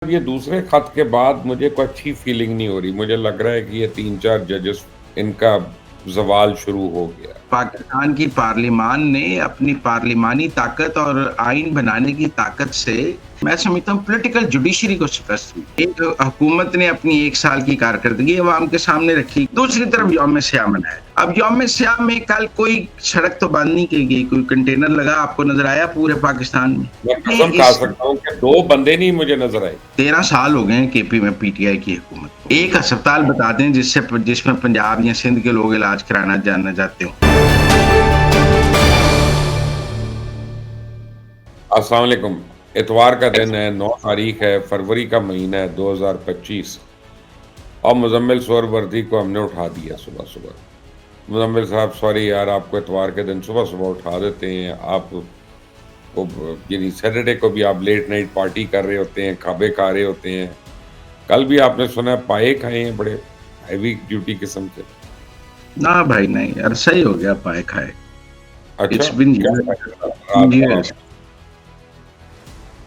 ये दूसरे खत के बाद मुझे कोई अच्छी फीलिंग नहीं हो रही। मुझे लग रहा है कि ये 3-4 जजेस इनका ज़वाल शुरू हो गया। पाकिस्तान की पार्लिमान ने अपनी पार्लिमानी ताकत और आइन बनाने की ताकत से मैं समझता हूँ पॉलिटिकल जुडिशरी को शिकस्त हुई। एक हुकूमत ने अपनी 1 साल की कारकर्दगी अवाम के सामने रखी, दूसरी तरफ यौम-ए-सियाम मनाया। अब यौम-ए-सियाम में कल कोई सड़क तो बंद नहीं की गई, कोई कंटेनर लगा आपको नज़र आया पूरे पाकिस्तान में? मैं ये कसम खा इस सकता हूँ कि 2 बंदे नहीं मुझे नज़र आए। 13 साल हो गए हैं केपी में पीटीआई की हुकूमत को। एक अस्पताल बता दें जिसमें पंजाब या सिंध के लोग इलाज कराना जाना चाहते हो। अस्सलाम वालेकुम। इतवार का दिन है, 9 तारीख है, फरवरी का महीना है 2025 और मुज़म्मिल सोहरावर्दी को हमने उठा दिया सुबह-सुबह। मुज़म्मिल साहब सॉरी यार, आपको इतवार के दिन सुबह-सुबह उठा देते हैं। आप को यानी सैटरडे को भी आप लेट नाइट पार्टी कर रहे होते हैं, खाबे खा रहे होते हैं। कल भी आपने सुना है पाए खाए हैं बड़े हेवी ड्यूटी किस्म के। ना भाई नहीं, अरसा ही हो गया पाए खाए। अच्छा, इट्स बीन क्या खाया रात को ईयर्स। आपने?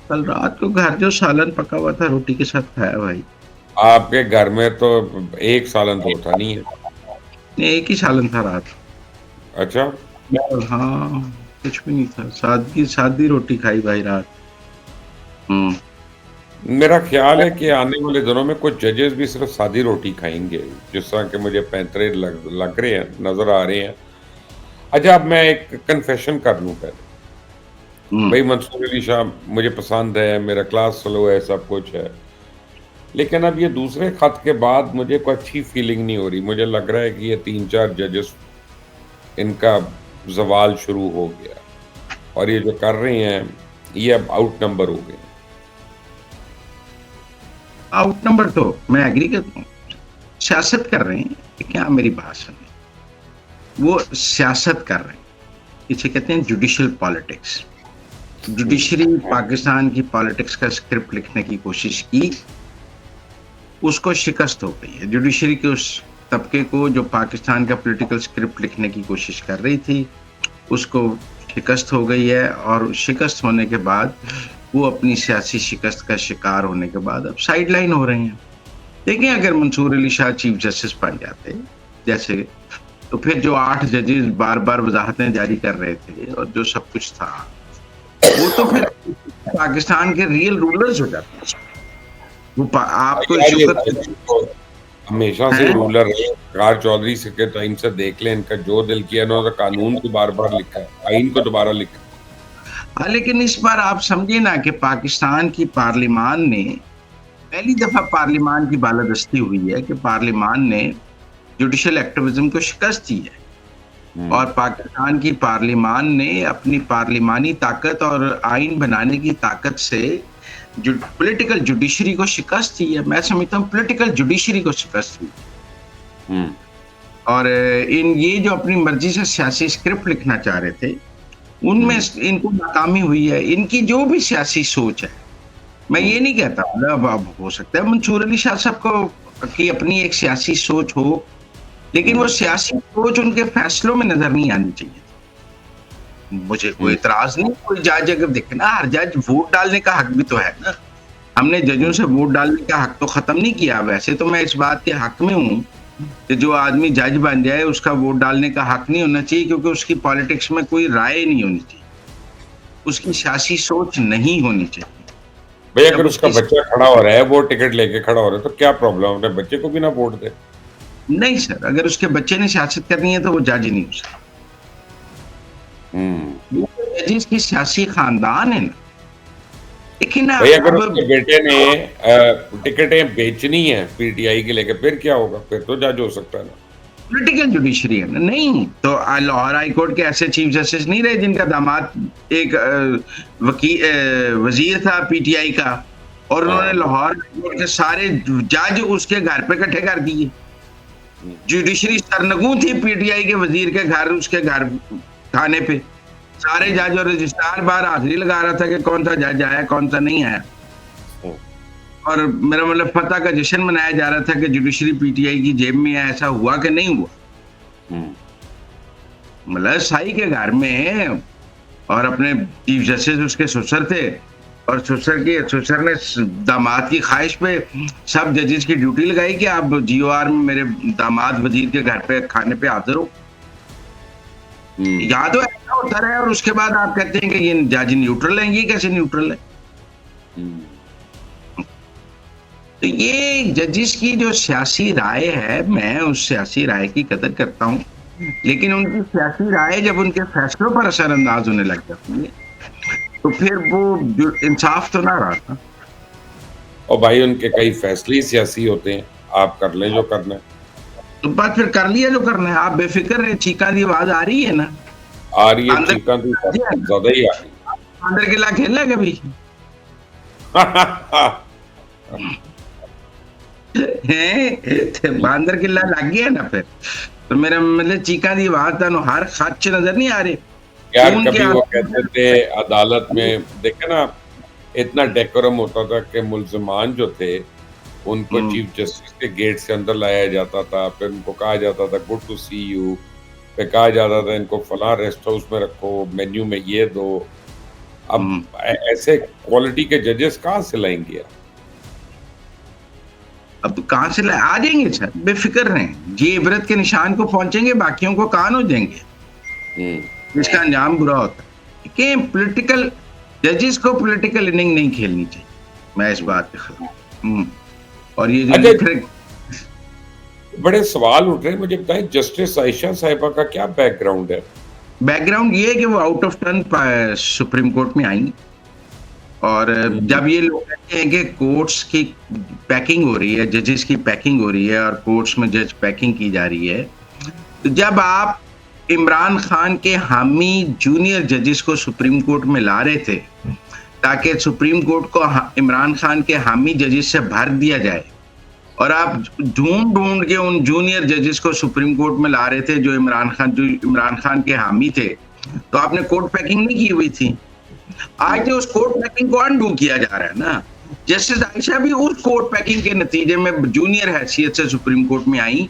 कल रात को घर जो सालन पका हुआ था रोटी के साथ खाया भाई। आपके घर में तो एक सालन तो होता नहीं है। एक ही सालन था रात। अच्छा, और हाँ, कुछ भी नहीं था। सादगी सादी रोटी खाई भाई रात। हुँ। मेरा ख्याल है कि आने वाले दिनों में कुछ जजेस भी सिर्फ सादी रोटी खाएँगे, जिस तरह के मुझे पैंतरे लग लग रहे हैं, नज़र आ रहे हैं। अच्छा, अब मैं एक कन्फेशन कर लूँ पहले। हुँ। भई मंसूर अली शाह मुझे पसंद है, मेरा क्लास फ़ेलो है, सब कुछ है। लेकिन अब ये दूसरे खत के बाद मुझे कोई अच्छी फीलिंग नहीं हो रही। मुझे लग रहा है कि ये 3-4 जजेस इनका ज़वाल शुरू हो गया और ये जो कर रहे हैं, ये अब आउट नंबर हो गए हैं। आउटनंबर तो मैं एग्री करता हूँ। सियासत कर रहे हैं, क्या मेरी बात सुनिए। वो सियासत कर रहे हैं। इसे कहते हैं जुडिशियल पॉलिटिक्स। हुँ, जुडिशरी पाकिस्तान की पॉलिटिक्स का स्क्रिप्ट लिखने की कोशिश की, उसको शिकस्त हो गई है। जुडिशरी के उस तबके को जो पाकिस्तान का पॉलिटिकल स्क्रिप्ट लिखने की कोशिश कर रही थी, उसको शिकस्त हो गई है और शिकस्त होने के बाद वो अपनी सियासी शिकस्त का शिकार होने के बाद अब साइडलाइन हो रहे हैं। देखिए अगर मंसूर अली शाह चीफ जस्टिस बन जाते, जैसे तो फिर जो 8 जजेस बार-बार वज़ाहतें जारी कर रहे थे और जो सब कुछ था, वो तो फिर पाकिस्तान के रियल रूलर्स हो जाते। वो आप तो यार ये शुक्र जजेस तो हमेशा से हैं। रूलर रहे हैं। कार चौधरी से के टाइम से देख लें, इनका जो दिल किया इन्होंने तो कानून को बार-बार लिखा है, आइन को दोबारा लिखा है। हाँ, लेकिन इस बार आप समझिए ना कि पाकिस्तान की पार्लिमान ने पहली दफ़ा पार्लिमान की बालादस्ती हुई है कि पार्लिमान ने जुडिशियल एक्टिविज़्म को शिकस्त दी है हुँ, और पाकिस्तान की पार्लिमान ने अपनी पार्लिमानी ताकत और आइन बनाने की ताकत से जो पॉलिटिकल जुडिशरी को शिकस्त दी है। मैं समझता हूँ पॉलिटिकल जुडिशरी को शिकस्त हुई हुँ, और इन ये जो अपनी मर्ज़ी से सियासी स्क्रिप्ट लिखना चाह रहे थे, उनमें हुँ, इनको नाकामी हुई है। इनकी जो भी सियासी सोच है, मैं हुँ, ये नहीं कहता मतलब अब हो सकता है मंसूर अली शाह साहब को की अपनी एक सियासी सोच हो, लेकिन वो हुँ, सियासी सोच उनके फैसलों में नज़र नहीं आनी चाहिए। मुझे कोई हुँ, इतराज़ नहीं, कोई जज अगर देखे ना हर जज वोट डालने का हक भी तो है ना। हमने जजों हुँ। से वोट डालने का हक तो खत्म नहीं किया। वैसे तो मैं इस बात के हक में हूँ कि जो आदमी जज बन जाए उसका वोट डालने का हक नहीं होना चाहिए क्योंकि उसकी पॉलिटिक्स में कोई राय नहीं होनी चाहिए। उसकी सियासी सोच नहीं होनी चाहिए। भई जब अगर उसका उसकी बच्चा खड़ा हो रहा है, वो टिकट लेके खड़ा हो रहा है, तो क्या प्रॉब्लम है? अपने बच्चे को भी ना वोट दे। नहीं सर, अगर उसके बच्चे ने सियासत करनी है तो वो जज ही नहीं हो सकता। हुँ। वो तो जजेस की सियासी खानदान है ना। देखिए ना भई अगर अब उसके बेटे ने टिकटें बेचनी है पीटीआई के लेके, फिर क्या होगा? फिर तो जज हो सकता है ना। पॉलिटिकल जुडिशरी है ना। नहीं, तो लाहौर हाई कोर्ट के ऐसे चीफ जस्टिस नहीं रहे जिनका दामाद एक वज़ीर था पीटीआई का और उन्होंने हाँ। लाहौर हाई कोर्ट के सारे जज उसके घर पे इकट्ठे कर दिए। हुँ, जुडिशरी सरनगू थी पीटीआई के वज़ीर के घर उसके घर थाने पे। सारे हुँ, जज और रजिस्ट्रार बाहर हाज़िरी लगा रहा था कि कौन-सा जज आया, कौन-सा नहीं आया। हुँ, और मेरा मतलब फतह का जश्न मनाया जा रहा था कि जुडिशरी पीटीआई की जेब में है, ऐसा हुआ कि नहीं हुआ। हुँ, मतलब शाही के घर में और अपने चीफ जस्टिस उसके ससुर थे और सुसर ने दामाद की ख्वाहिश पे सब जजेस की ड्यूटी लगाई कि आप जीओआर में मेरे दामाद वजीर के घर पे खाने पे हाजिर हो। यहाँ तो ऐसा होता रहा, और उसके बाद आप कहते हैं कि ये जज न्यूट्रल है। ये कैसे न्यूट्रल है? तो ये जजेस की जो सियासी राय है, मैं उस सियासी राय की कदर करता हूँ, लेकिन उनकी सियासी राय जब उनके फैसलों पर असरअंदाज होने लग जाती है, तो फिर वो जो इंसाफ तो ना रहा था। और भाई उनके कई फैसले ही सियासी होते हैं, आप कर लें जो करना है। तो बस फिर कर लिया जो करना है। आप बेफिक्र रहे, चीखा की आवाज आ रही है ना? आ रही है, अंदर चीखा तो ज्यादा ही आ रही अंदर किला खेला है कभी? बांदर किला लग गया ना फिर। तो मेरा मतलब चीखा की आवाज तानू हर खच नजर नहीं आ रहे? यार कभी वो कहते थे अदालत में, देखे ना, इतना डेकोरम होता था कि मुल्जिमान जो थे उनको चीफ जस्टिस के गेट से अंदर लाया जाता था, फिर उनको कहा जाता था गुड टू सी यू, फिर कहा जाता था इनको फलां रेस्ट हाउस में रखो, मेन्यू में ये दो। अब ऐसे क्वालिटी के जजेस कहाँ से लाएंगे यार? अब कहाँ से आ जाएंगे सर? बेफिक्र रहें, ये इबरत के निशान को पहुंचेंगे, बाकियों को कान हो जाएंगे। इसका अंजाम बुरा होता है कि पॉलिटिकल जजेस को पॉलिटिकल इनिंग नहीं खेलनी चाहिए। मैं इस बात पे खिलाफ। और ये जो फिर बड़े सवाल उठ रहे हैं, मुझे बताएं जस्टिस आयशा साहिबा का क्या बैकग्राउंड है? बैकग्राउंड ये है कि वो out of turn supreme court में आई, और जब ये लोग कहते हैं कि कोर्ट्स की पैकिंग हो रही है, जजेस की पैकिंग हो रही है और कोर्ट्स में जज पैकिंग की जा रही है, तो जब आप इमरान खान के हामी जूनियर जजेस को सुप्रीम कोर्ट में ला रहे थे ताकि सुप्रीम कोर्ट को इमरान खान के हामी जजेस से भर दिया जाए, और आप ढूंढ ढूंढ के उन जूनियर जजेस को सुप्रीम कोर्ट में ला रहे थे जो इमरान खान के हामी थे, तो आपने कोर्ट पैकिंग नहीं की हुई थी। आज उस कोर्ट पैकिंग को अनडू किया जा रहा है ना। जस्टिस आयशा भी उस कोर्ट पैकिंग के नतीजे में जूनियर हैसियत से सुप्रीम कोर्ट में आई,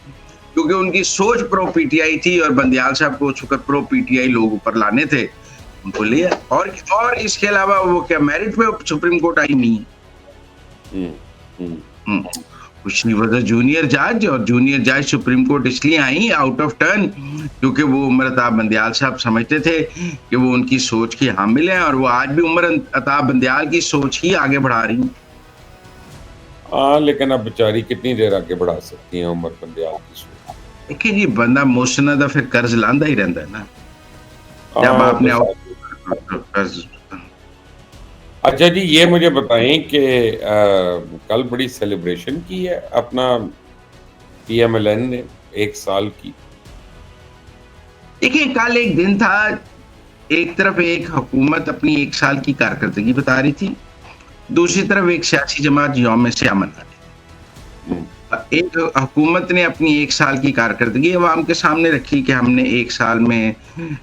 क्योंकि उनकी सोच प्रो पीटीआई थी और बंदियाल साहब को उस वक्त प्रो पीटीआई लोग ऊपर लाने थे, उनको लिया। और इसके अलावा वो क्या मेरिट पे सुप्रीम कोर्ट आई नहीं है? कुछ नहीं, वो जूनियर जज, और जूनियर जज सुप्रीम कोर्ट इसलिए आई आउट ऑफ टर्न क्योंकि वो उमर अताब बंदियाल साहब समझते थे कि वो उनकी सोच की हामिल हैं, और वो आज भी उमर अताब बंदियाल की सोच ही आगे बढ़ा रही हैं। हाँ, लेकिन अब बेचारी कितनी देर आगे बढ़ा सकती हैं उमर बंदियाल की सोच? देखिए जी, बंदा मोशना दा फिर कर्ज लांदा ही रहता है ना, जब आपने कर्ज। अच्छा जी, ये मुझे बताएं कि कल बड़ी सेलिब्रेशन की है अपना पीएमएलएन ने 1 साल की। देखिए, कल एक दिन था, एक तरफ एक हुकूमत अपनी 1 साल की कारकर्दगी बता रही थी, दूसरी तरफ एक सियासी जमात यौम सियाह मना रही थी। एक हुकूमत ने अपनी 1 साल की कारकर्दगी अवाम के सामने रखी कि हमने 1 साल में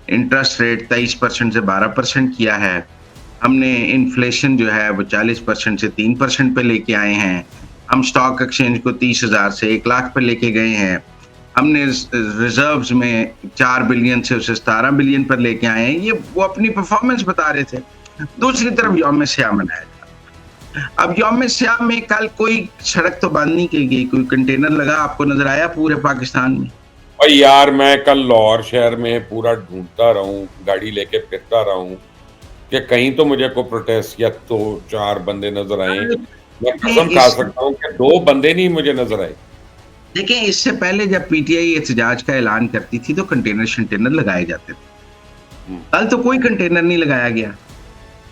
इंटरेस्ट रेट 23% से 12% किया है, हमने इन्फ्लेशन जो है वो 40% से 3% पे लेके आए हैं, हम स्टॉक एक्सचेंज को 30,000 से 1 लाख पे लेके गए हैं, हमने रिजर्व्स में 4 बिलियन से उसे 17 बिलियन पर लेके आए हैं। ये वो अपनी परफॉर्मेंस बता रहे थे। दूसरी तरफ यौम सियाह मनाया था। अब यौम सियाह में कल कोई सड़क तो बंद नहीं की गई, कोई कंटेनर लगा आपको नजर आया पूरे पाकिस्तान में? और यार मैं कल लाहौर शहर में पूरा ढूंढता रहूं, गाड़ी लेके फिरता रहूं कि कहीं तो मुझे को प्रोटेस्ट या तो 4 बंदे नजर आए। मैं कसम खा सकता हूं कि 2 बंदे नहीं मुझे नजर आए। देखिए, इससे पहले जब पीटीआई एहतजाज का ऐलान करती थी तो कंटेनर लगाए जाते थे। कल तो कोई कंटेनर नहीं लगाया गया।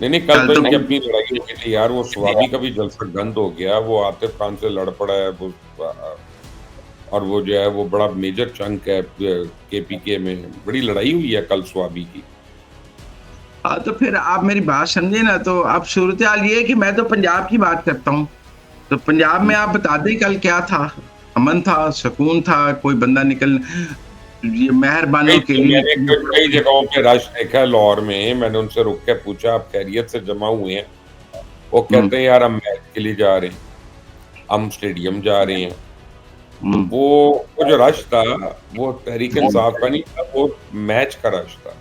नहीं, कल तो इनकी अपनी लड़ाई हो गई थी यार। वो स्वाबी का भी जलसा बंद हो गया, वो आतिफ खान से लड़ पड़ा है वो, और वो जो है वो बड़ा मेजर चंक है केपीके में, बड़ी लड़ाई हुई है कल स्वाबी की। हाँ, तो फिर आप मेरी बात समझे ना, तो अब सूरत हाल ये है कि मैं तो पंजाब की बात करता हूँ, तो पंजाब में आप बता दें कल क्या था? अमन था, सुकून था, कोई बंदा निकल, ये मेहरबानी के लिए कई जगहों पे रश देखा है लाहौर में। मैंने उनसे रुक के पूछा आप खैरियत से जमा हुए हैं? वो कहते हैं यार हम मैच के लिए जा रहे हैं, हम स्टेडियम जा रहे हैं। वो जो रश था वो तहरीक इंसाफ का नहीं था, वो मैच का रश था।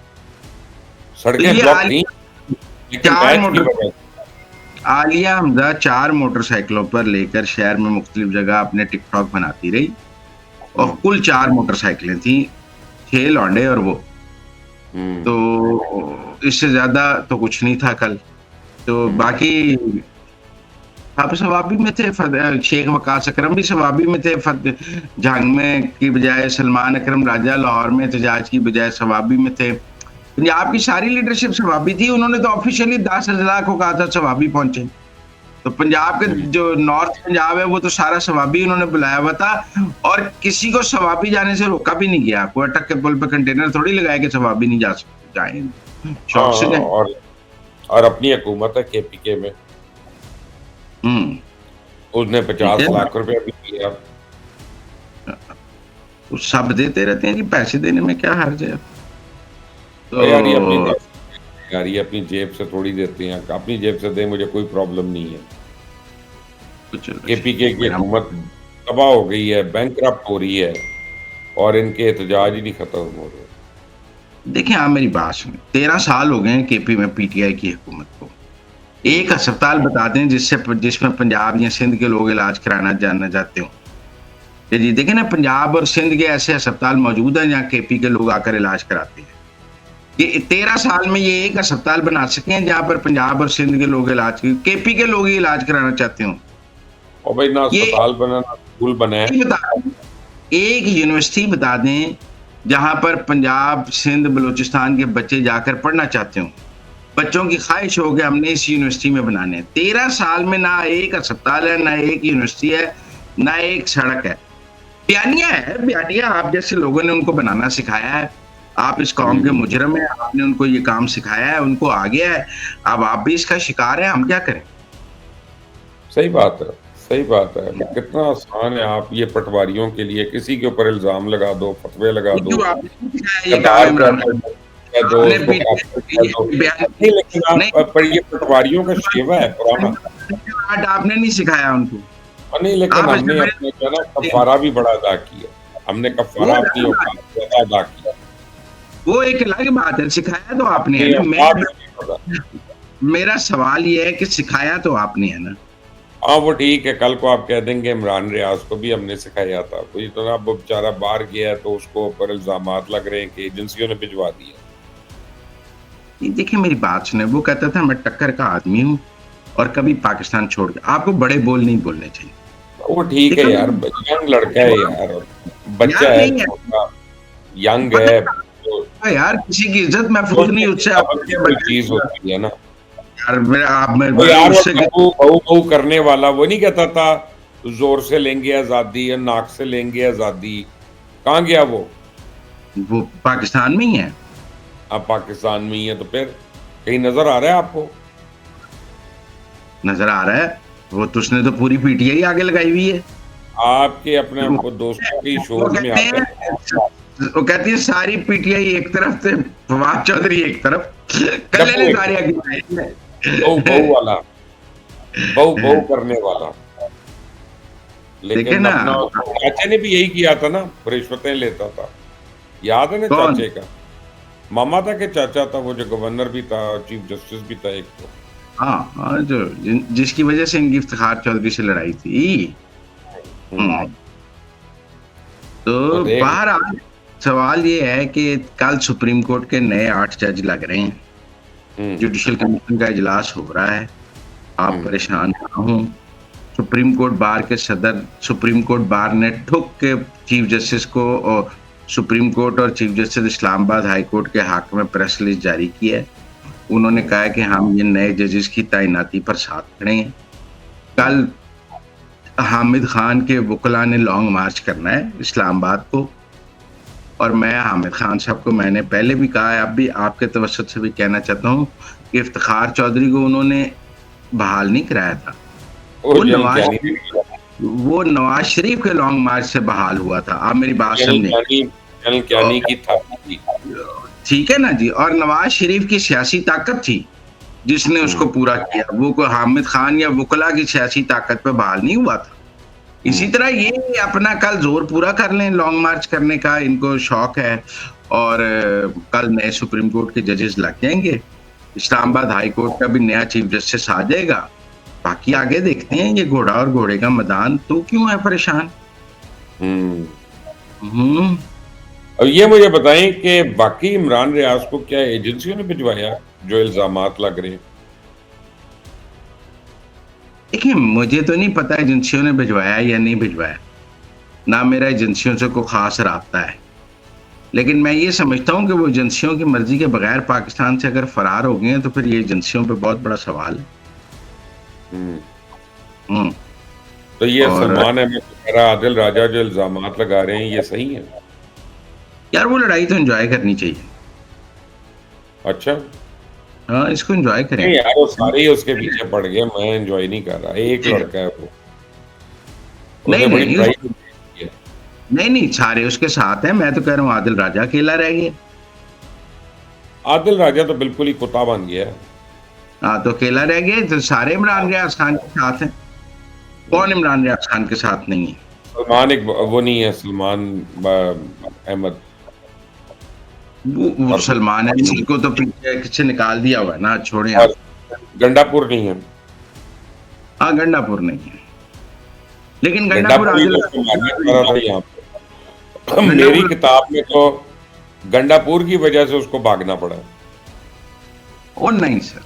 सड़कें ब्लॉक थी लेकिन मैच की वजह से। आलिया हमजा 4 मोटरसाइकिलों पर लेकर शहर में मुख्तलिफ जगह अपने टिकटॉक बनाती रही और कुल 4 मोटरसाइकिलें थी, 6 लौंडे और वो। तो इससे ज़्यादा तो कुछ नहीं था कल। तो बाकी आप सवाबी में थे, शेख वकास अकरम भी सवाबी में थे, झांग में की बजाय सलमान अकरम राजा, लाहौर में एहतजाज की बजाय सवाबी में थे। पंजाब की सारी लीडरशिप सवाबी थी, उन्होंने तो ऑफिशियली 10 अजला को कहा था सवाबी पहुंचे। तो पंजाब के जो नॉर्थ पंजाब है वो तो सारा सवाबी उन्होंने बुलाया हुआ था और किसी को सवाबी जाने से रोका भी नहीं गया। कोई अटक के पुल पे कंटेनर थोड़ी लगाया कि सवाबी नहीं जा सकते, जाए शौक से जाए। और अपनी हुकूमत है केपीके में, उसने 50 लाख रुपए भी दिया। सब देते रहते हैं जी, पैसे देने में क्या हर्ज है। तो यार ये अपनी जेब से थोड़ी देते हैं, अपनी जेब से दे, मुझे कोई प्रॉब्लम नहीं है। केपीके की हुकूमत तबाह हो गई है, बैंकरप्ट हो रही है और इनके एहतजाज ही नहीं खत्म हो रहे। देखिए आप मेरी बात सुनिए, 13 साल हो गए हैं केपी में पीटीआई की हुकूमत को। एक अस्पताल बता दें जिसमें पंजाब या सिंध के लोग इलाज कराना जानना चाहते हो। जी देखें ना, पंजाब और सिंध के ऐसे अस्पताल मौजूद हैं जहाँ केपी के लोग आकर इलाज कराते हैं। ये 13 साल में ये एक अस्पताल बना सके हैं जहाँ पर पंजाब और सिंध के लोग इलाज, केपी के लोग ही इलाज कराना चाहते हो। और भाई ना अस्पताल बना ना स्कूल बना है। एक यूनिवर्सिटी बता दें जहां पर पंजाब सिंध बलूचिस्तान के बच्चे जाकर पढ़ना चाहते हो। बच्चों की ख्वाहिश हो कि हमने इस यूनिवर्सिटी में बनाने। 13 साल में ना एक अस्पताल है, ना एक यूनिवर्सिटी है, ना एक सड़क है। बयानिया है, बयानिया आप जैसे लोगों ने उनको बनाना सिखाया है। आप इस कौम के मुजरम हैं, आपने उनको ये काम सिखाया है, उनको आ गया है, अब आप भी इसका शिकार हैं, हम क्या करें। सही बात है, सही बात है। कितना आसान है, आप ये पटवारियों के लिए किसी के ऊपर इल्जाम लगा दो, फतवे लगा दो, पर ये पटवारियों का शेवा है पुराना। आपने नहीं सिखाया उनको। नहीं, लेकिन हमने अपने जो ना कफारा भी बड़ा अदा किया, हमने कफारा अपनी औकात अदा किया। वो एक अलग बात है, सिखाया तो आपने है ना। मेरा सवाल ये है कि सिखाया तो आपने है ना। हाँ वो ठीक है, कल को आप कह देंगे इमरान रियाज को भी हमने सिखाया था, तो ये तो ना अब बेचारा बाहर गया है तो उसको ऊपर इल्जामात लग रहे हैं कि एजेंसियों ने भिजवा दिया। देखिए मेरी बात सुने, वो कहता था मैं टक्कर का आदमी हूँ और कभी पाकिस्तान छोड़ के। आपको बड़े बोल नहीं बोलने चाहिए। वो ठीक है यार, यंग लड़का है यार, बच्चा है, यंग है यार, किसी की इज्जत महफूज नहीं उससे चीज होती है ना यार। बहू करने वाला वो नहीं कहता था जोर से लेंगे आजादी या नाक से लेंगे आजादी। कहाँ गया वो पाकिस्तान में ही है। अब पाकिस्तान में ही है तो फिर कहीं नजर आ रहा है आपको? नजर आ रहा है, वो तो उसने तो पूरी पीटीआई आगे लगाई हुई है। आपके अपने दोस्तों की शोर में आते हैं, वो कहती है सारी पीटीआई एक तरफ से फवाद चौधरी एक तरफ, कल सारी बहु करने वाला। लेकिन चाचे ने भी यही किया था ना, रिश्वतें लेता था, याद है ना चाचे का? मामा था कि चाचा था वो, जो गवर्नर भी था, चीफ जस्टिस भी था एक तो। हाँ, जो जिसकी वजह से इनकी इफ्तिखार चौधरी से लड़ाई थी। तो बहरहाल सवाल ये है कि कल सुप्रीम कोर्ट के नए 8 जज लग रहे हैं। जुडिशल कमीशन का इजलास हो रहा है, आप परेशान ना हो। सुप्रीम कोर्ट बार के सदर, सुप्रीम कोर्ट बार ने ठुक के चीफ जस्टिस को और सुप्रीम कोर्ट और chief justice Islamabad high court के हक में प्रेस रिलीज जारी की है। उन्होंने कहा है कि हम ये नए जजेस की तैनाती पर साथ खड़े हैं। कल हामिद खान के वकला ने लॉन्ग मार्च करना है इस्लामाबाद को, और मैं हामिद खान साहब को मैंने पहले भी कहा है, अब भी आपके तवज्जुह से भी कहना चाहता हूँ कि इफ्तिखार चौधरी को उन्होंने बहाल नहीं कराया था। वो नवाज शरीफ के लॉन्ग मार्च से बहाल हुआ था। आप मेरी बात समझे? ठीक है ना जी। और नवाज शरीफ की सियासी ताकत थी जिसने उसको पूरा किया, वो कोई हामिद खान या वकला की सियासी ताकत पे बहाल नहीं हुआ था। इसी तरह ये अपना कल जोर पूरा कर लें लॉन्ग मार्च करने का, इनको शौक है, और कल नए सुप्रीम कोर्ट के जजेस लग जाएंगे। इस्लामाबाद हाई कोर्ट का भी नया चीफ जस्टिस आ जाएगा बाकी आगे देखते हैं, ये घोड़ा और घोड़े का मैदान, तो क्यों है परेशान? हम्म। हम्म। और ये मुझे बताएं कि बाकी इमरान रियाज को क्या एजेंसियों ने भिजवाया जो इल्जामात लग रहे हैं? देखिए, मुझे तो नहीं पता एजेंसियों ने भिजवाया या नहीं भिजवाया, ना मेरा एजेंसियों से कोई खास राब्ता है। लेकिन मैं ये समझता हूँ कि वो एजेंसियों की मर्जी के बगैर पाकिस्तान से अगर फरार हो गए हैं, तो फिर ये एजेंसियों पे बहुत बड़ा सवाल है। हम्म। हम्म। तो ये और सलमान अहमद वगैरह, आदिल राजा जो इल्जामात लगा रहे हैं, ये सही है? यार, वो लड़ाई तो एंजॉय करनी चाहिए। अच्छा। हाँ, इसको एंजॉय करें। नहीं यार, वो सारे ही उसके पीछे पड़ गए, मैं एंजॉय नहीं कर रहा। एक लड़का है वो, नहीं उसने बड़ी नहीं प्राइस की है। नहीं नहीं, सारे उसके साथ हैं। मैं तो कह रहा हूँ आदिल राजा अकेला रह गया। आदिल राजा तो बिल्कुल ही कुत्ता बन गया है। हाँ, तो अकेला रह गया, तो सारे इमरान रियाज खान के साथ हैं। कौन इमरान रियाज खान के साथ नहीं है? सलमान एक वो नहीं है, सलमान अहमद। वो और सलमान है, इसी को तो पीछे निकाल दिया हुआ है ना, छोड़े आप। और गंडापुर नहीं है। हाँ, गंडापुर नहीं है, लेकिन गंडापुर गंडापुर ही आदिल तो उसको मारने पड़ा था यहाँ पे। मेरी गंडापुर किताब में तो गंडापुर की वजह से उसको भागना पड़ा। और नहीं सर,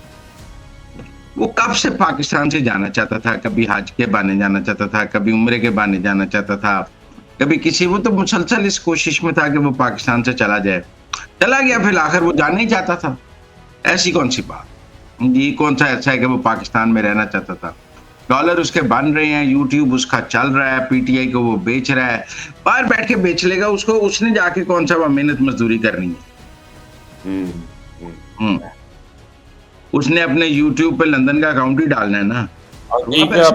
वो कब से पाकिस्तान से जाना चाहता था, कभी हज के बहाने जाना चाहता था, कभी उम्रे के बहाने जाना चाहता था, कभी किसी, वो तो मुसलसल इस कोशिश में था कि वो पाकिस्तान से चला जाए। चला गया, फिर आखिर वो जाना ही चाहता था। ऐसी कौन सी बात, ये कौन सा ऐसा है कि वो पाकिस्तान में रहना चाहता था? डॉलर उसके बन रहे हैं, यूट्यूब उसका चल रहा है, पीटीआई को वो बेच रहा है, बाहर बैठ के बेच लेगा उसको, उसने जाके कौन सा मेहनत मजदूरी करनी है? हम्म। हम्म। हम्म। उसने अपने यूट्यूब पे लंदन का अकाउंट ही डालना है ना। और वहां ठीक पे है, ऐसे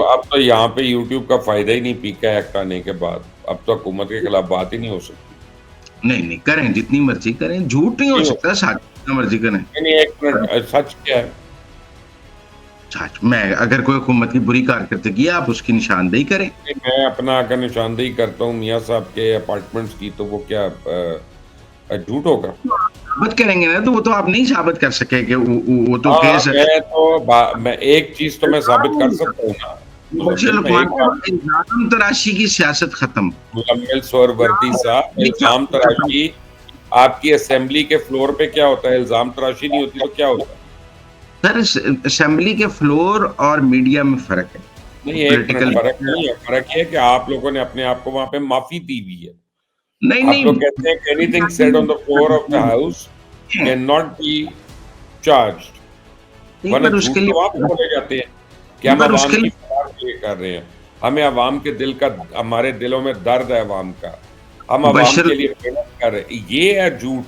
अब तो यहाँ पे यूट्यूब का फायदा ही नहीं, पीका एक्ट आने के बाद अब तो हुकूमत के खिलाफ बात ही नहीं हो सकती। नहीं नहीं, करें जितनी मर्जी करें, झूठ नहीं हो नहीं हो सकता, सच जितना मर्जी करें। नहीं, नहीं, एक मिनट, सच क्या है? सच में अगर कोई हुकूमत की बुरी कारकर्दगी है, आप उसकी निशानदेही करें। नहीं, मैं अपना अगर निशानदेही करता हूँ मियाँ साहब के अपार्टमेंट्स की, तो वो क्या झूठ होगा? साबित करेंगे ना, तो वो तो आप नहीं साबित कर सके कि वो तो हाँ, केस है। मैं एक चीज तो मैं साबित कर सकता हूँ ना मुजम्मिल, मैं एक बात। इल्जाम तराशी की सियासत खत्म। मुजम्मिल सोहरवर्दी साहब, इल्जाम तराशी आपकी असेंबली के फ्लोर पे क्या होता है? इल्जाम तराशी नहीं होती तो क्या होता है? सर, असेंबली के फ्लोर और मीडिया में फर्क है। नहीं, एक मिनट, पॉलिटिकल फर्क नहीं है। फर्क ये है कि आप लोगों ने अपने आप को वहां पे माफी दी हुई है। नहीं आप लोग कहते हैं कि anything said on the floor of the house can not be charged, एक वरना बार झूठ उसके तो आप लिए, बोले जाते हैं कि एक हम बार अवाम उसके की लिए खिलाफ ये कर रहे हैं। हमें अवाम के दिल का, हमारे दिलों में दर्द है अवाम का, हम अवाम बशर के लिए मेहनत कर रहे हैं। ये है झूठ,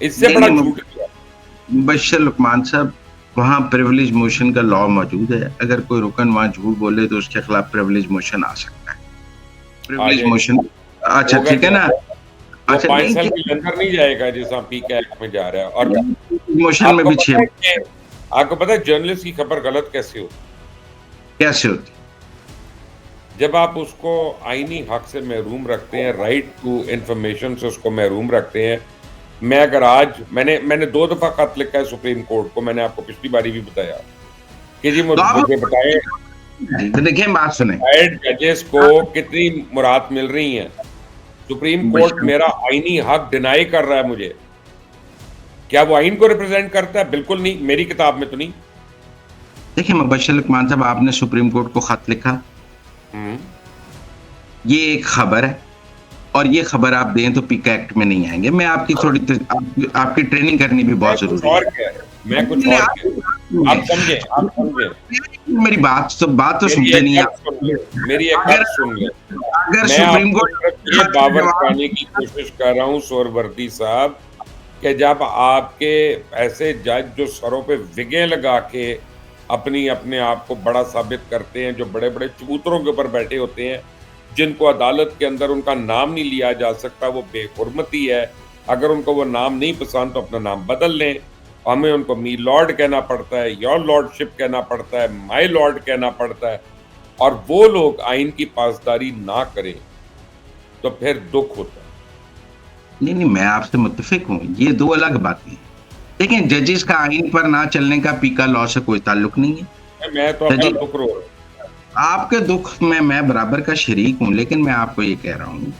इससे नहीं बड़ा नहीं, झूठ क्या है? बशर लुकमान साहब, वहाँ प्रिविलेज मोशन का लॉ मौजूद है। अगर कोई रुकन वहाँ झूठ बोले तो उसके खिलाफ प्रिविलेज मोशन आ सकता है। आ प्रिविलेज जाएगा। मोशन, अच्छा होगा ठीक है क्या? ना। वो अच्छा 5 नहीं, साल के अंदर नहीं जाएगा जैसा पीके एक्ट में जा रहा है। और मोशन में आपको भी पता 6 है कि आपको पता है जर्नलिस्ट की खबर गलत कैसे होती कैसे होती? है? जब आप उसको आईनी हक से महरूम रखते हैं, राइट टू इंफॉर्मेशन से उसको महरूम रखते हैं। मैं अगर आज मैंने 2 दफा खत लिखा है सुप्रीम कोर्ट को, मैंने आपको पिछली बारी भी बताया कि जी तो आप मुझे बताएं तो देखिए, बात सुने। रिटायर्ड जजेस को कितनी मुराद मिल रही हैं। सुप्रीम कोर्ट मेरा आईनी हक डिनाई कर रहा है मुझे। क्या वो आइन को रिप्रेजेंट करता है? बिल्कुल नहीं, मेरी किताब में तो नहीं। देखिए मुबश्शिर लुकमान साहब, आपने सुप्रीम कोर्ट को खत लिखा, हम्म। ये एक खबर है, और ये खबर आप दें तो पीका एक्ट में नहीं आएंगे। मैं आपकी थोड़ी आपकी ट्रेनिंग करनी भी बहुत मैं कुछ जरूरी और है। कह रहा हूं, मैं कुछ और कह रहा हूं। आप समझे मेरी बात तो मेरी सुनते एक नहीं बात आप। सुन ले, मेरी एक अगर बात सुन ले। अगर मैं सुप्रीम आपको कोर्ट सिर्फ ये बावर कराने की कोशिश कर रहा हूँ सोहरवर्दी साहब, कि जब आपके ऐसे जज जो सरों पे विगे लगा के अपने आप को बड़ा साबित करते हैं, जो बड़े बड़े चबूतरों के ऊपर बैठे होते हैं, जिनको अदालत के अंदर उनका नाम नहीं लिया जा सकता, वो बेहुरमती है। अगर उनको वो नाम नहीं पसंद तो अपना नाम बदल लें। हमें उनको मी लॉर्ड कहना पड़ता है, योर लॉर्डशिप कहना पड़ता है, माई लॉर्ड कहना पड़ता है। और वो लोग आइन की पासदारी ना करें तो फिर दुख होता है। नहीं नहीं, मैं आपसे मुत्तफिक हूँ, ये दो अलग बातें हैं। देखिए, जजेस का आइन पर ना चलने का पीका लॉ से कोई ताल्लुक नहीं है। मैं तो तो अपना जी, दुख रो रहा हूँ। आपके दुख में मैं बराबर का शरीक हूँ, लेकिन मैं आपको ये कह रहा हूँ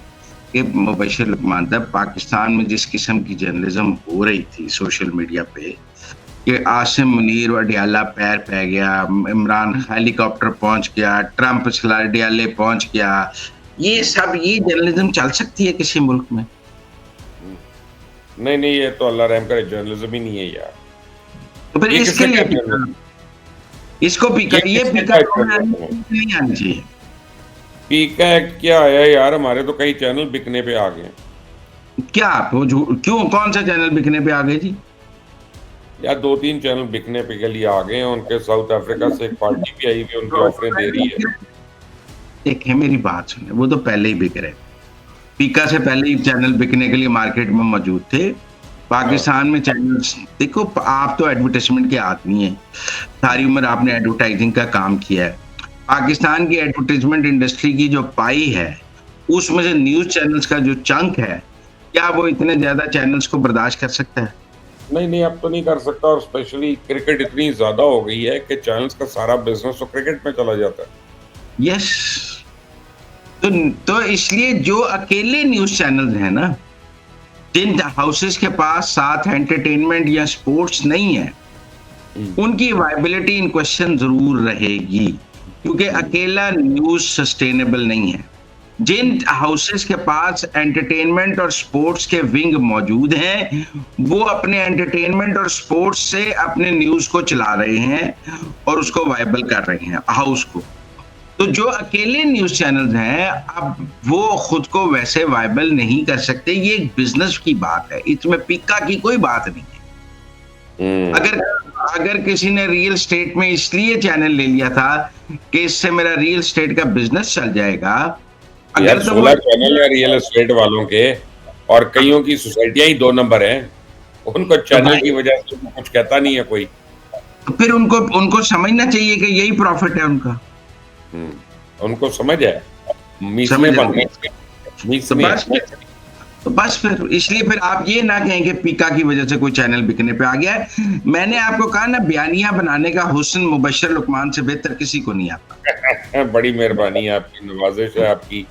कि मुबश्शिर लुकमान साहब, पाकिस्तान में जिस किस्म की जर्नलिज्म हो रही थी सोशल मीडिया पे, कि आसिम मुनीर व अडियाला पैर पै गया, इमरान हेलीकॉप्टर पहुंच गया, ट्रंप अडियाले पहुंच गया, ये जर्नलिज्म चल सकती है किसी मुल्क में? हुँ। नहीं, नहीं, ये तो अल्लाह रहम करे, जर्नलिज़्म ही नहीं है यार। तो फिर ये इसके किसे लिए कहते हैं जर्नलिज़्म? इसको ये ये किसे पीका कहते हैं में जर्नलिज़्म? नहीं आनी चाहिए। पीका एक्ट क्या है यार, हमारे तो कई चैनल बिकने पे आ गए हैं। क्या वो क्यों, कौन सा चैनल बिकने पे आ गए जी? यार 2-3 चैनल बिकने पे के लिए आ गए हैं, उनके साउथ अफ्रीका से एक पार्टी भी आई हुई है, उनकी ऑफरें दे रही है। देखिए मेरी बात सुनिए, वो तो पहले ही बिक रहे। पीका से पहले ही चैनल बिकने के लिए मार्केट में मौजूद थे। हाँ, पाकिस्तान में चैनल्स देखो, आप तो एडवर्टाइज़मेंट के आदमी हैं। सारी उम्र आपने एडवर्टाइज़िंग का काम किया है। पाकिस्तान की एडवर्टाइज़मेंट इंडस्ट्री की जो पाई है, उसमें से न्यूज़ चैनल्स का जो चंक है, क्या वो इतने ज़्यादा चैनल्स को बर्दाश्त कर सकता है? नहीं, नहीं, अब तो नहीं कर सकता, और स्पेशली क्रिकेट इतनी ज़्यादा हो गई है कि चैनल्स का सारा बिज़नेस तो क्रिकेट में चला जाता है। यस। तो इसलिए जो अकेले न्यूज़ चैनल्स हैं ना, जिन हाउसेस के पास साथ एंटरटेनमेंट या स्पोर्ट्स नहीं है, हुँ, उनकी वायबिलिटी इन क्वेश्चन जरूर रहेगी, क्योंकि हुँ, अकेला न्यूज सस्टेनेबल नहीं है। जिन हाउसेस के पास एंटरटेनमेंट और स्पोर्ट्स के विंग मौजूद हैं, वो अपने एंटरटेनमेंट और स्पोर्ट्स से अपने न्यूज को चला रहे हैं और उसको वायबल कर रहे हैं हाउस को। तो जो अकेले न्यूज़ चैनल्स हैं, अब वो खुद को वैसे वायबल नहीं कर सकते। ये एक बिज़नेस की बात है, इसमें पीका की कोई बात नहीं है। हुँ। अगर अगर किसी ने रियल एस्टेट में इसलिए चैनल ले लिया था कि इससे मेरा रियल एस्टेट का बिज़नेस चल जाएगा, यार अगर तो वो 16 चैनल है रियल एस्टेट वालों के, और कईयों की सोसाइटियाँ ही 2 नंबर हैं। उनको तो चैनल की भाई, वजह से तो कुछ कहता नहीं है कोई। तो फिर उनको उनको समझना चाहिए कि यही प्रॉफ़िट है उनका। हुँ, उनको समझ है, समझ मीसलें रहे बन रही हैं? हैं, मीस तो नहीं है। बस फिर इसलिए फिर आप ये ना कहें कि पीका की वजह से कोई चैनल बिकने पे आ गया है। मैंने आपको कहा ना, बयानिया बनाने का हुस्न मुबश्शिर लुकमान से बेहतर किसी को नहीं आता। बड़ी मेहरबानी है आपकी, नवाज़िश है आपकी।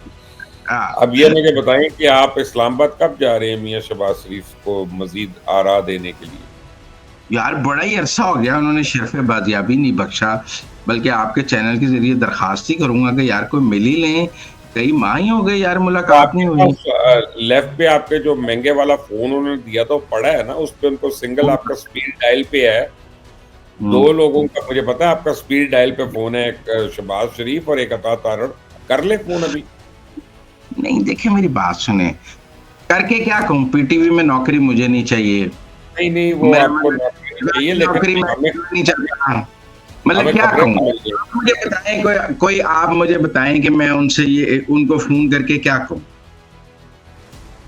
हाँ, अब ये मुझे बताएँ कि आप इस्लामाबाद कब जा रहे हैं मियाँ शहबाज शरीफ को मज़ीद आरा देने के लिए? यार बड़ा ही अरसा हो गया, उन्होंने शर्फ़ बाज़ियाबी नहीं बख्शा, बल्कि आपके चैनल के ज़रिए दरख़्वास्त ही करूँगा कि यार कोई मिल ही लें। कई माह ही हो गए यार, तो मुलाकात नहीं आपके हुई। पास लेफ्ट पे आपके जो महँगे वाला फ़ोन उन्होंने दिया था, वो पड़ा है ना? उसपे उनको सिंगल आपका स्पीड डायल पे है। हुँ। 2 लोगों का मुझे पता है आपका स्पीड डायल पे फ़ोन है, एक शहबाज शरीफ और एक अता तारड़। कर लें फ़ोन अभी। नहीं, देखिए मेरी बात सुनें, करके क्या कहूँ, पीटीवी में नौकरी मुझे नहीं चाहिए। नहीं, नहीं, वो मेरा आपको मतलब नौकरी नहीं चाहिए, लेकिन नौकरी में हमें नहीं चाहता। मतलब हमें क्या खबरें कहूँ? तो मिल जाएँ। आप मुझे बताएँ, कोई कोई आप मुझे बताएँ कि मैं उनसे ये उनको फ़ोन करके क्या कहूँ?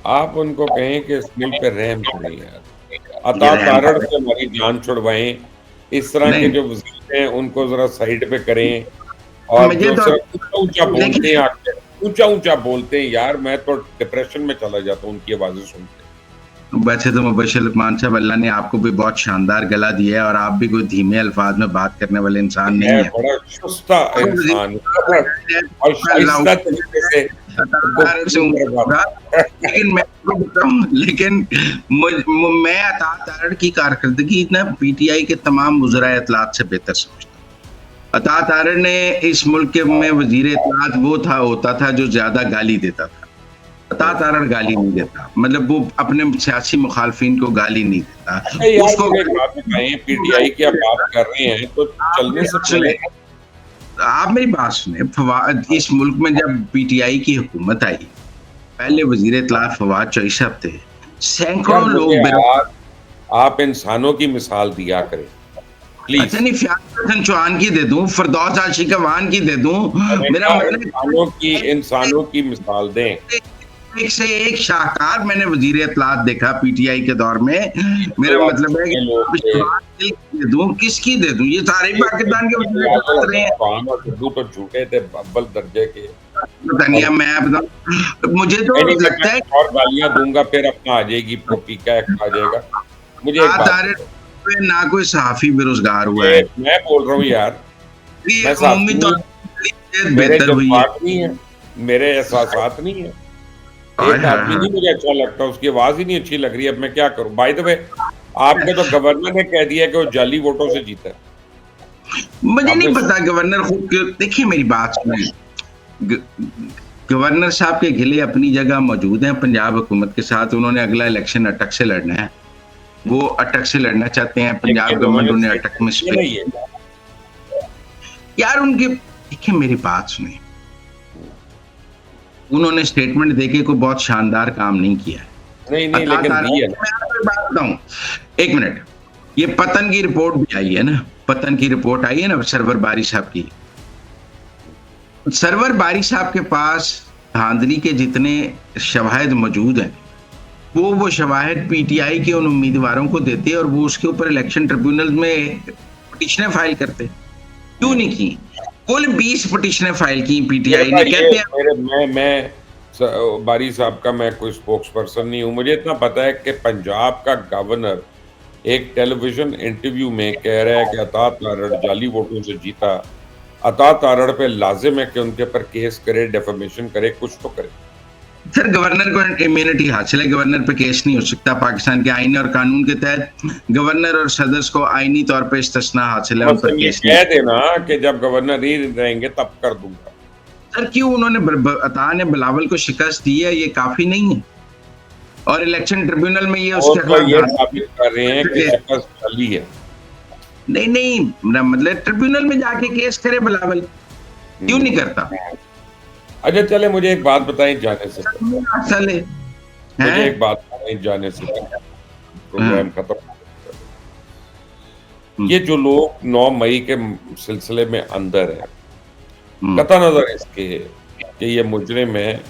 आप उनको कहें कि इस मुल्क पे रहम करें यार। ये अता रहम तारड़ करें। से हमारी जान छुड़वाएँ। इस तरह के नहीं, जो वज़ीर हैं उनको ज़रा साइड पे करें, और मुझे जो तो सर ऊँचा-ऊँचा बोलते हैं देखिए, आके, ऊँचा-ऊँचा बोलते हैं यार, मैं तो डिप्रेशन में चला जाता हूँ उनकी आवाज़ें सुन के। वैसे तो मुबश्शिर लुकमान साहब, अल्लाह ने आपको भी बहुत शानदार गला दिया है और आप भी कोई धीमे अल्फाज में बात करने वाले इंसान मैं नहीं हैं। बड़ा शुस्ता इंसान हूँ और अल्लाह शाइस्ता तरीके से से गुफ्तगू कर होगा, पाता हूँ। लेकिन मैं आपको बताऊँ, लेकिन मैं अता तारड़ की कारकर्दगी ना पीटीआई के तमाम वज़राए इत्तलात से बेहतर समझता हूँ। अता तारड़ ने इस मुल्क के में वज़ीर इत्तलात वो होता था जो ज़्यादा गाली देता था। अता तारड़ गाली नहीं देता, मतलब वो अपने सियासी मुखालफिन को गाली नहीं देता। अच्छा यार, उसको मुझे एक बात बताएँ, पीटीआई की आप बात कर रहे हैं, तो आप चलने मेरी से बात पहले सुने, आप मेरी बात सुने। इस मुल्क में जब पीटीआई की हुकूमत आई, पहले वज़ीर इत्तलात फवाद चौधरी साहब थे। यार सैकड़ों मुझे लोग आप इंसानों की मिसाल दिया करें, अच्छा प्लीज़। नहीं, फ़याज़ हसन चौहान की दे दूँ, फिरदौस आशिकवान की दे दूँ। मैंने मेरा कहा मतलब इंसानों की मिसाल दें। एक से एक शाहकार मैंने वज़ीर इत्तलात देखा पीटीआई के दौर में। तो मेरा आप मतलब है कि कितने लोग अब थे? शहबाज गिल की दे दूँ, किसकी दे दूँ? ये सारे ही पाकिस्तान के वज़ीर फयाज़ुल इत्तलात रहे हसन हैं। चौहान और डब्बू तो झूठे थे अव्वल दर्जे के। पता नहीं, और अब मैं बताऊँ, मुझे नहीं, तो नहीं, मैं लगता है और गालियाँ दूँगा, फिर अपना आ जाएगी, पीका एक्ट आ जाएगा। मुझे एक अता बात तारड़ बताओ, पे ना कोई सहाफ़ी बेरोज़गार हुआ ये है। मैं बोल रहा हूँ यार, ये मैं अमूमी साथी तौर नहीं, पर सेहत मेरे बेहतर हुई है। जज़्बात नहीं है, मेरे एहसासात नहीं है। हाय एक हाय आदमी हाय! नहीं मुझे अच्छा लगता, उसकी आवाज़ ही नहीं अच्छी लग रही है, अब मैं क्या करूँ? बाय द वे आपके तो गवर्नर ने कह दिया कि वो जाली वोटों से जीता है। मुझे नहीं आपने पता गवर्नर खुद क्यों, देखिए मेरी बात सुनिए। ग गवर्नर साहब के गिले अपनी जगह मौजूद हैं पंजाब हुकूमत के साथ, उन्होंने अगला इलेक्शन अटक से लड़ना है। वो अटक से लड़ना चाहते हैं, पंजाब लेकिन गवर्नमेंट उन्होंने उन्हें अटक में स्टेटमेंट दिया ना स्पेस। ये। यार उनके, देखिए मेरी बात सुनिए, उन्होंने स्टेटमेंट देके कोई बहुत शानदार काम नहीं किया है। नहीं, नहीं अता लेकिन दी है ना। मैं आपको एक बात बताऊँ, 1 मिनट, ये पतन की रिपोर्ट भी आई है ना, पतन की रिपोर्ट आई है ना सरवर बारी साहब की। सरवर बारी साहब के पास धांधली के जितने शवाहिद मौजूद हैं, वो शवाहिद पीटीआई के उन उम्मीदवारों को देते और वो उसके ऊपर इलेक्शन ट्रिब्यूनल में पिटीशनें फाइल करते। क्यों नहीं की? कुल 20 पिटीशनें फाइल की मेरे पीटीआई ने, पास ये कहते हैं मेरे मैं स बारी साहब का मैं कोई स्पोक्स पर्सन नहीं हूँ। मुझे इतना पता है कि पंजाब का गवर्नर एक टेलीविज़न इंटरव्यू में कह रहा है कि अता तारड़ जाली वोटों से जीता। अता तारड़ पे लाज़िम है कि उनके ऊपर केस करे, डिफेमेशन करे, कुछ तो करे। सर गवर्नर को इम्यूनिटी हासिल है, गवर्नर पे केस नहीं हो सकता। पाकिस्तान के आईन और कानून के तहत गवर्नर और सदस्य को आईनी तौर पे इस्तिस्ना हासिल है, उन पर मतलब ये केस नहीं। कह देना कि जब गवर्नर नहीं रहेंगे तब कर दूँगा। सर क्यों उन्होंने अता ने बिलावल को शिकस्त दी है, ये काफी नहीं है? और इलेक्शन ट्रिब्यूनल में ये वो उसके तो खिलाफ ये साबित कर रहे हैं कि धारा, शिकस्त जाली है। नहीं नहीं, मतलब ट्रिब्यूनल में जाके केस करे बिलावल, क्यों नहीं करता? अच्छा चले मुझे एक बात बताएँ जाने से पहले। असल है मुझे हैं? एक बात बताएँ जाने से पहले, हाँ, प्रोग्राम खत्म। हम्म, ये जो लोग 9 मई के सिलसिले में अंदर हैं, हम्म, कतई नज़र इसके है कि ये मुजरिम है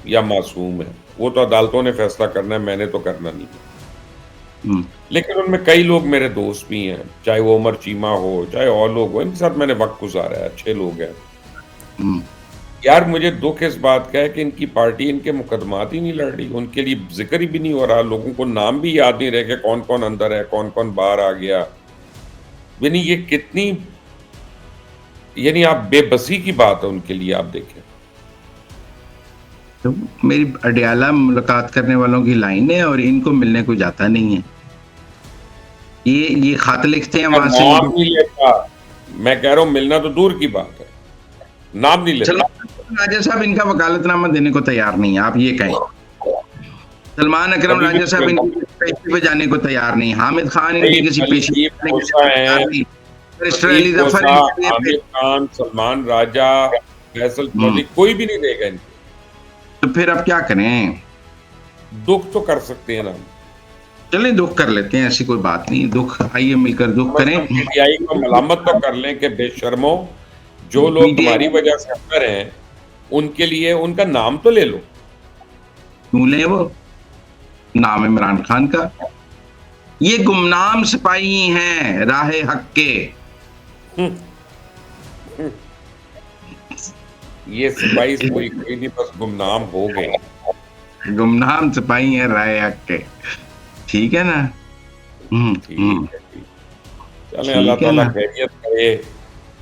या मासूम है, वो तो अदालतों ने फैसला करना है, मैंने तो करना नहीं है। हम्म, लेकिन उनमें कई लोग मेरे दोस्त भी हैं, चाहे वो उमर चीमा हो, चाहे और लोग हों, इनके साथ मैंने वक़्त गुज़ारा है, अच्छे लोग हैं। हम्म। यार मुझे दुःख इस बात का है कि इनकी पार्टी इनके मुकदमात ही नहीं लड़ रही, उनके लिए ज़िक्र ही भी नहीं हो रहा, लोगों को नाम भी याद नहीं रहे कि कौन-कौन अंदर है, कौन-कौन बाहर आ गया। यानी ये कितनी यानी आप बेबसी की बात है उनके लिए आप देखें। तो मेरी अडयाला मुलाकात करने वालों की लाइन है और इनको मिलने को जाता नहीं है। ये खत लिखते हैं का वहां से नाम इनको। नहीं लेता, मैं कह रहा हूँ मिलना तो दूर की बात है, नाम नहीं लेता। सलमान राजा साहब इनका वकालतनामा देने को तैयार नहीं है, आप ये कहें। सलमान अकरम कभी भी राजा साहब नहीं इनकी लेता। पेशी पे जाने को तैयार नहीं, हामिद खान भाई इनकी किसी पेशी पे मलकीत जाने के मूसा लिए तैयार हैं, नहीं, बैरिस्टर मलकीत अली जफर मूसा, इनके लिए। आमिर खान, सलमान राजा, फैसल हम्म, चौधरी कोई भी नहीं देगा इनको। तो फिर अब क्या करें? दुःख तो कर सकते हैं ना। चलें दुख कर लेते हैं, ऐसी कोई बात नहीं, दुख आइए मिलकर दुख कम से करें। कम पीटीआई को मलामत तो कर लें कि बेशर्मो, जो लोग तुम्हारी पीटीआई वजह से अंदर हैं, उनके लिए उनका नाम तो ले लो। क्यों ले वो, नाम इमरान खान का, ये गुमनाम सिपाही हैं राहे हक के। हुँ, हुँ, ये सिपाही कोई कोई नहीं, बस गुमनाम हो गए। गुमनाम सिपाही हैं राहे हक के, ठीक है ना? ठीक है, ठीक। चलें अल्लाह ठीक है ताला ना? खैरियत करे,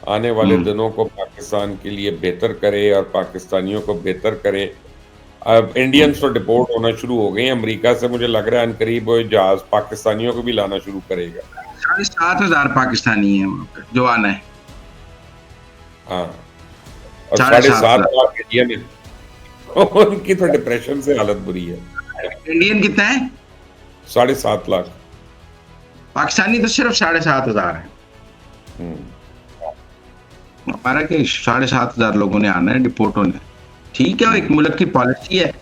आने वाले हम्म, दिनों को पाकिस्तान के लिए बेहतर करे और पाकिस्तानियों को बेहतर करे। अब इंडियंस तो डिपोर्ट होना शुरू हो गए हैं अमेरिका से, मुझे लग रहा है अनकरीब वो जहाज़ पाकिस्तानियों को भी लाना शुरू करेगा। 7,500 पाकिस्तानी हैं वहां पे जो आना है। हाँ, और 7.5 7,500 लाख इंडियन हैं। उनकी तो डिप्रेशन से हालत बुरी है। इंडियन कितना है? 7.5 लाख। पाकिस्तानी तो सिर्फ 7,500 है। हुँ, हमारा कि 7,500 लोगों ने आना है, डिपोर्ट होना है। ठीक है, एक मुल्क की पॉलिसी है,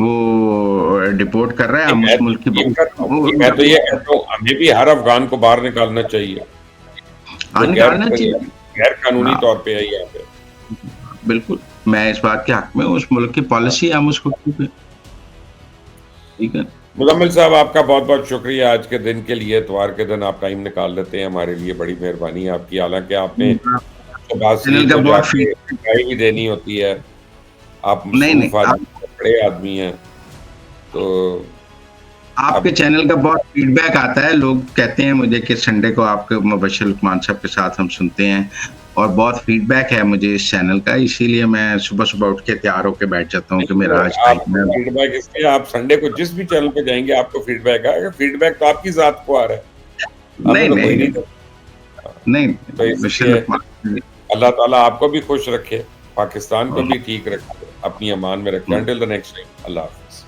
वो डिपोर्ट कर रहा है, हम उस मुल्क की मैं तो ये कहता हूँ हमें भी हर अफ़गान को बाहर निकालना चाहिए, जो निकालना चाहिए। गैर कानूनी हाँ, तौर पे है यहाँ पे। बिल्कुल, मैं इस बात के हक में हूँ, उस मुल्क की पॉलिसी है, हम उसको ठीक है। मुज़म्मिल साहब आपका बहुत-बहुत शुक्रिया आज के दिन के लिए, इतवार के दिन आप टाइम निकाल लेते हैं हमारे लिए, बड़ी मेहरबानी है आपकी। हालाँकि आपने शहबाज़ चैनल का को बहुत जाके फीडबैक, राय भी देनी होती है, आप नहीं नहीं, मसरूफ़ आदमी हैं, बड़े आदमी हैं, तो आपके अब चैनल का बहुत फीडबैक आता है, लोग कहते हैं मुझे कि संडे को आपके मुबश्शिर लुकमान साहब के साथ हम सुनते हैं, और बहुत फीडबैक है मुझे इस चैनल का, इसीलिए मैं सुबह-सुबह उठ के तैयार होके बैठ जाता हूँ कि नहीं, मेरा तो आज आपको टाइम है। फीडबैक इसलिए आप संडे को जिस भी चैनल पे जाएँगे आपको फीडबैक आएगा, फीडबैक तो आपकी ज़ात को आ रहा है, हमें नहीं, तो कोई नहीं, नहीं देता। नहीं, तो नहीं, इसलिए सिर्फ अल्लाह ताला आपको भी खुश रखे, पाकिस्तान को भी ठीक रखे, अपनी अमान में रखे। अंटिल द नेक्स्ट टाइम, अल्लाह हाफ़िज़।